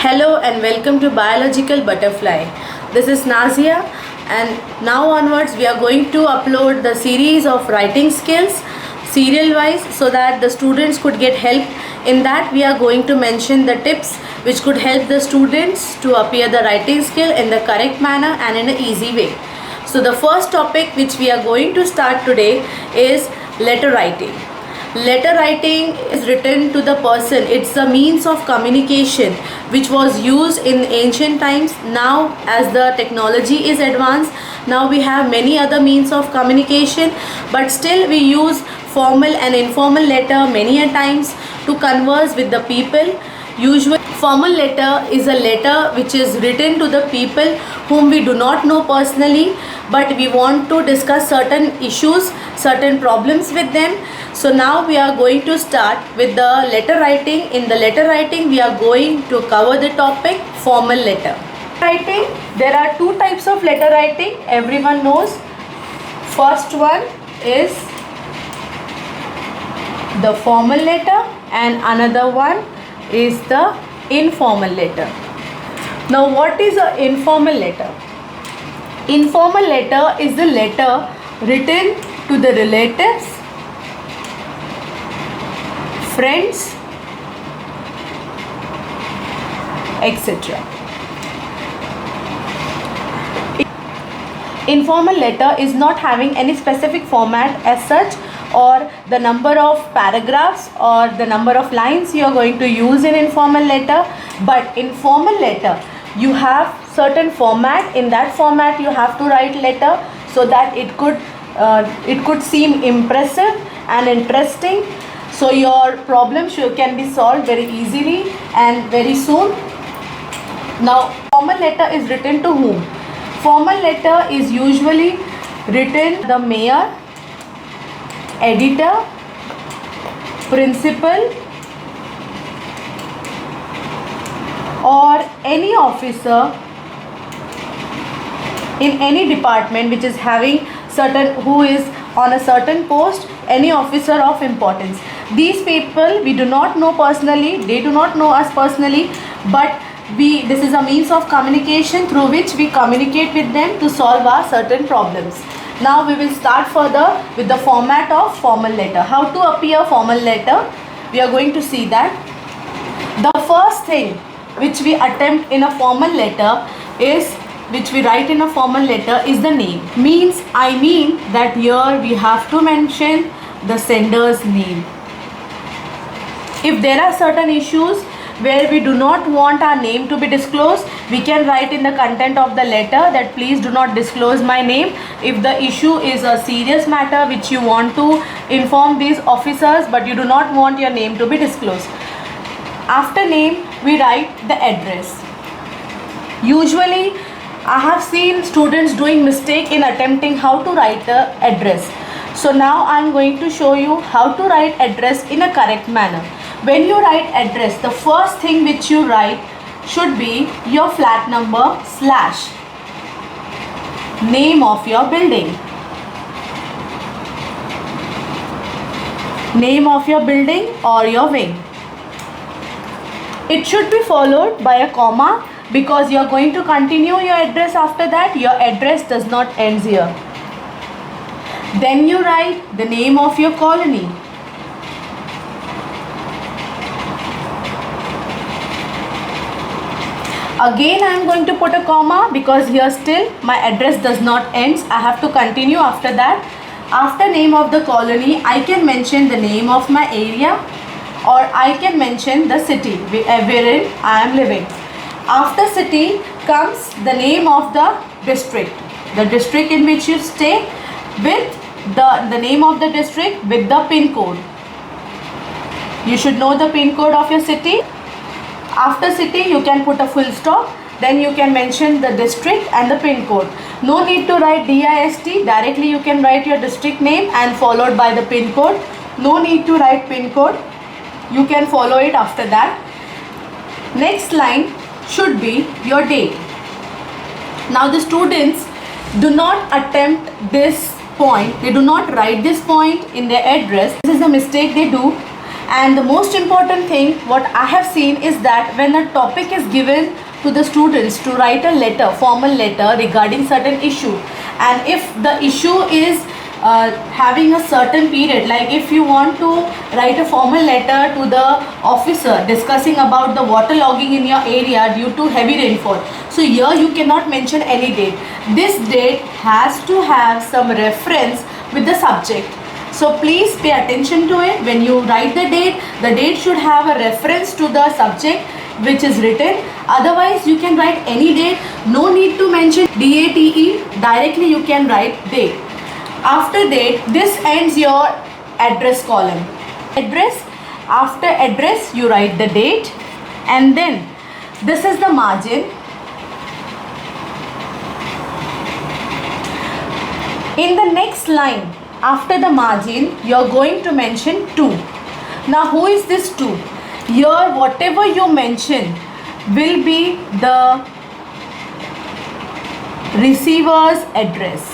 Hello and welcome to Biological Butterfly. This is Nazia, and now onwards we are going to upload the series of writing skills serial wise so that the students could get help. In that we are going to mention the tips which could help the students to appear the writing skill in the correct manner and in an easy way. So the first topic which we are going to start today is letter writing. Letter writing is written to the person. It's a means of communication which was used in ancient times. Now as the technology is advanced, now we have many other means of communication, but still we use formal and informal letter many a times to converse with the people. Usually formal letter is a letter which is written to the people whom we do not know personally, but we want to discuss certain issues, certain problems with them. So now we are going to start with the letter writing. In the letter writing we are going to cover the topic formal letter. Writing, there are two types of letter writing, everyone knows. First one is the formal letter and another one is the informal letter. Now what is an informal letter? Informal letter is the letter written to the relatives, friends, etc. Informal letter is not having any specific format as such, or the number of paragraphs or the number of lines you are going to use in informal letter. But in formal letter you have certain format. In that format you have to write letter so that it could seem impressive and interesting, so your problem can be solved very easily and very soon. Now formal letter is written to whom? Formal letter is usually written to the mayor, editor, principal, or any officer in any department which is having who is on a certain post, any officer of importance. These people we do not know personally, they do not know us personally, but this is a means of communication through which we communicate with them to solve our certain problems. Now we will start further with the format of formal letter. How to appear formal letter? We are going to see that. The first thing which we attempt in a formal letter is, which we write in a formal letter, is the name. I mean that here we have to mention the sender's name. If there are certain issues where we do not want our name to be disclosed, we can write in the content of the letter that please do not disclose my name. If the issue is a serious matter which you want to inform these officers but you do not want your name to be disclosed. After name we write the address. Usually I have seen students doing mistake in attempting how to write the address. So now I am going to show you how to write address in a correct manner. When you write address, the first thing which you write should be your flat number slash name of your building. Name of your building or your wing. It should be followed by a comma because you are going to continue your address after that. Your address does not end here. Then you write the name of your colony. Again I am going to put a comma because here still my address does not end. I have to continue after that. After name of the colony I can mention the name of my area, or I can mention the city wherein I am living. After city comes the name of the district in which you stay, with the name of the district with the pin code. You should know the pin code of your city. After city you can put a full stop, then you can mention the district and the pin code. No need to write DIST, directly you can write your district name and followed by the pin code. No need to write pin code, you can follow it after that. Next line should be your date. Now the students do not attempt this point, they do not write this point in their address. This is a mistake they do. And the most important thing what I have seen is that when a topic is given to the students to write a letter, formal letter regarding certain issue, and if the issue is having a certain period, like if you want to write a formal letter to the officer discussing about the water logging in your area due to heavy rainfall, so here you cannot mention any date. This date has to have some reference with the subject. So please pay attention to it. When you write the date should have a reference to the subject which is written. Otherwise you can write any date. No need to mention DATE. Directly you can write date. After date, this ends your address column. Address, after address you write the date, and then this is the margin. In the next line after the margin you are going to mention to. Now who is this to? Here whatever you mention will be the receiver's address.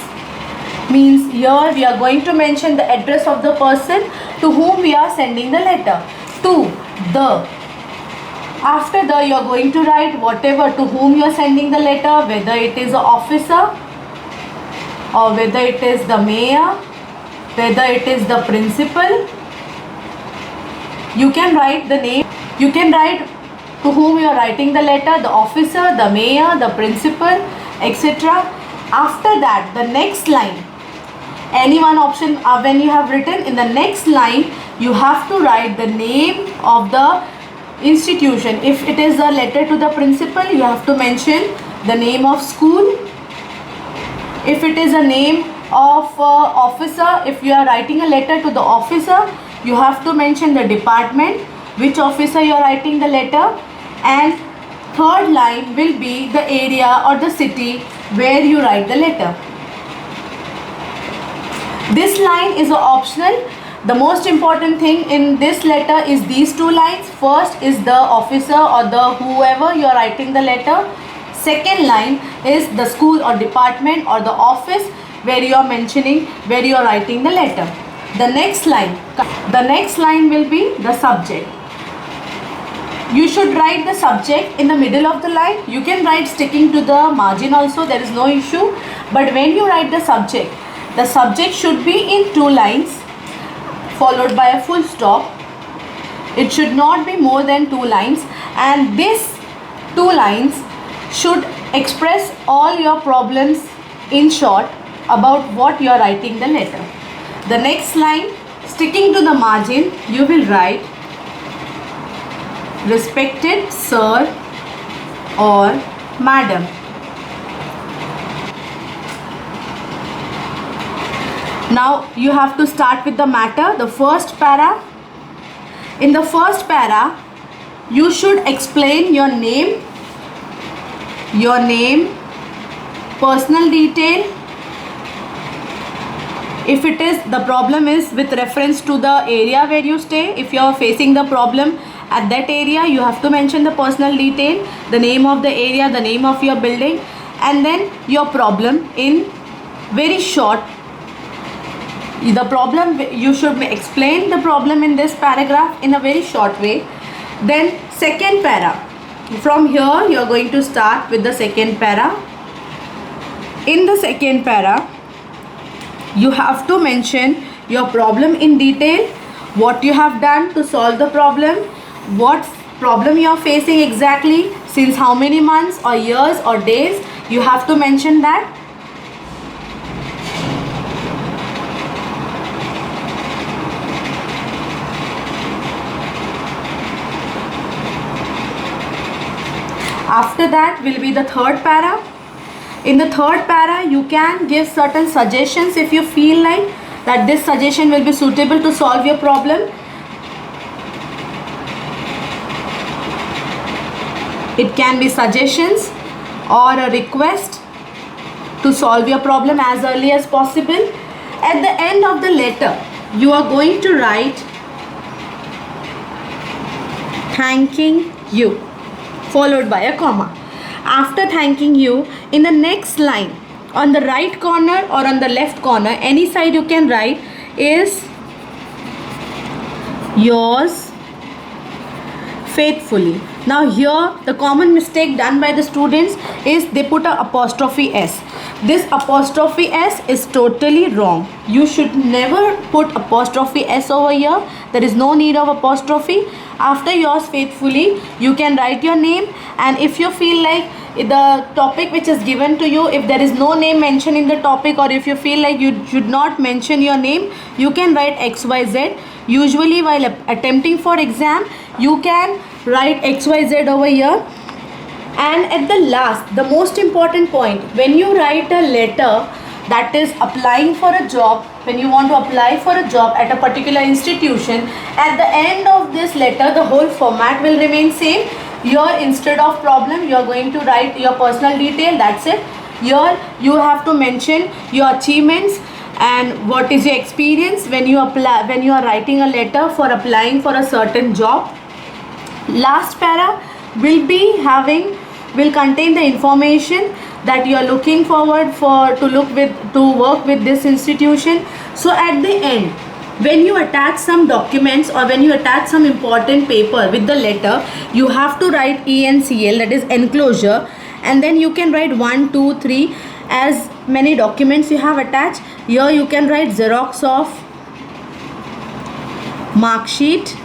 Means here we are going to mention the address of the person to whom we are sending the letter. To the. After the you are going to write whatever to whom you are sending the letter, whether it is an officer or whether it is the mayor, whether it is the principal. You can write the name. You can write to whom you are writing the letter, the officer, the mayor, the principal, etc. After that, the next line, any one option when you have written, in the next line you have to write the name of the institution. If it is a letter to the principal, you have to mention the name of school. If it is a name of officer, if you are writing a letter to the officer, you have to mention the department, which officer you are writing the letter, and third line will be the area or the city where you write the letter. This line is optional. The most important thing in this letter is these two lines. First is the officer or the whoever you are writing the letter. Second line is the school or department or the office where you are mentioning, where you are writing the letter. The next line will be the subject. You should write the subject in the middle of the line. You can write sticking to the margin also, there is no issue. But when you write the subject should be in two lines followed by a full stop. It should not be more than two lines, and these two lines should express all your problems in short about what you are writing the letter. The next line, sticking to the margin, you will write respected sir or madam. Now you have to start with the matter, the first para. In the first para, you should explain your name, personal detail. If it is, the problem is with reference to the area where you stay, if you are facing the problem at that area, you have to mention the personal detail, the name of the area, the name of your building, and then your problem in very short. The problem, you should explain the problem in this paragraph in a very short way. Then second para, from here you are going to start with the second para. In the second para, you have to mention your problem in detail, what you have done to solve the problem, what problem you are facing exactly, since how many months or years or days, you have to mention that. After that will be the third para. In the third para, you can give certain suggestions if you feel like that this suggestion will be suitable to solve your problem. It can be suggestions or a request to solve your problem as early as possible. At the end of the letter, you are going to write thanking you, followed by a comma. After thanking you, in the next line, on the right corner or on the left corner, any side you can write is yours faithfully. Now here the common mistake done by the students is they put a apostrophe s. This apostrophe s is totally wrong. You should never put apostrophe s over here. There is no need of apostrophe. After yours faithfully, you can write your name, and if you feel like the topic which is given to you, if there is no name mentioned in the topic, or if you feel like you should not mention your name, you can write XYZ. Usually while attempting for exam, you can write XYZ over here. And at the last, the most important point, when you write a letter that is applying for a job, when you want to apply for a job at a particular institution, at the end of this letter the whole format will remain same. Here instead of problem, you are going to write your personal detail, that's it. Here you have to mention your achievements and what is your experience when you apply, when you are writing a letter for applying for a certain job. Last para will contain the information that you are looking forward for to work with this institution. So at the end, when you attach some documents or when you attach some important paper with the letter, you have to write ENCL, that is enclosure, and then you can write 1, 2, 3 as many documents you have attached. Here you can write Xerox of mark sheet,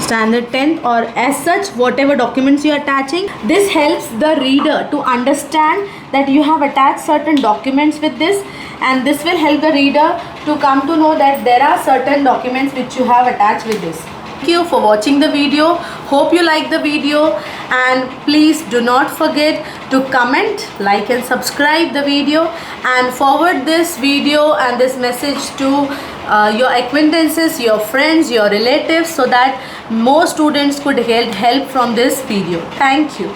standard 10th, or as such whatever documents you are attaching. This helps the reader to understand that you have attached certain documents with this, and this will help the reader to come to know that there are certain documents which you have attached with this. Thank you for watching the video. Hope you like the video, and please do not forget to comment, like and subscribe the video, and forward this video and this message to your acquaintances, your friends, your relatives, so that more students could get help from this video. Thank you.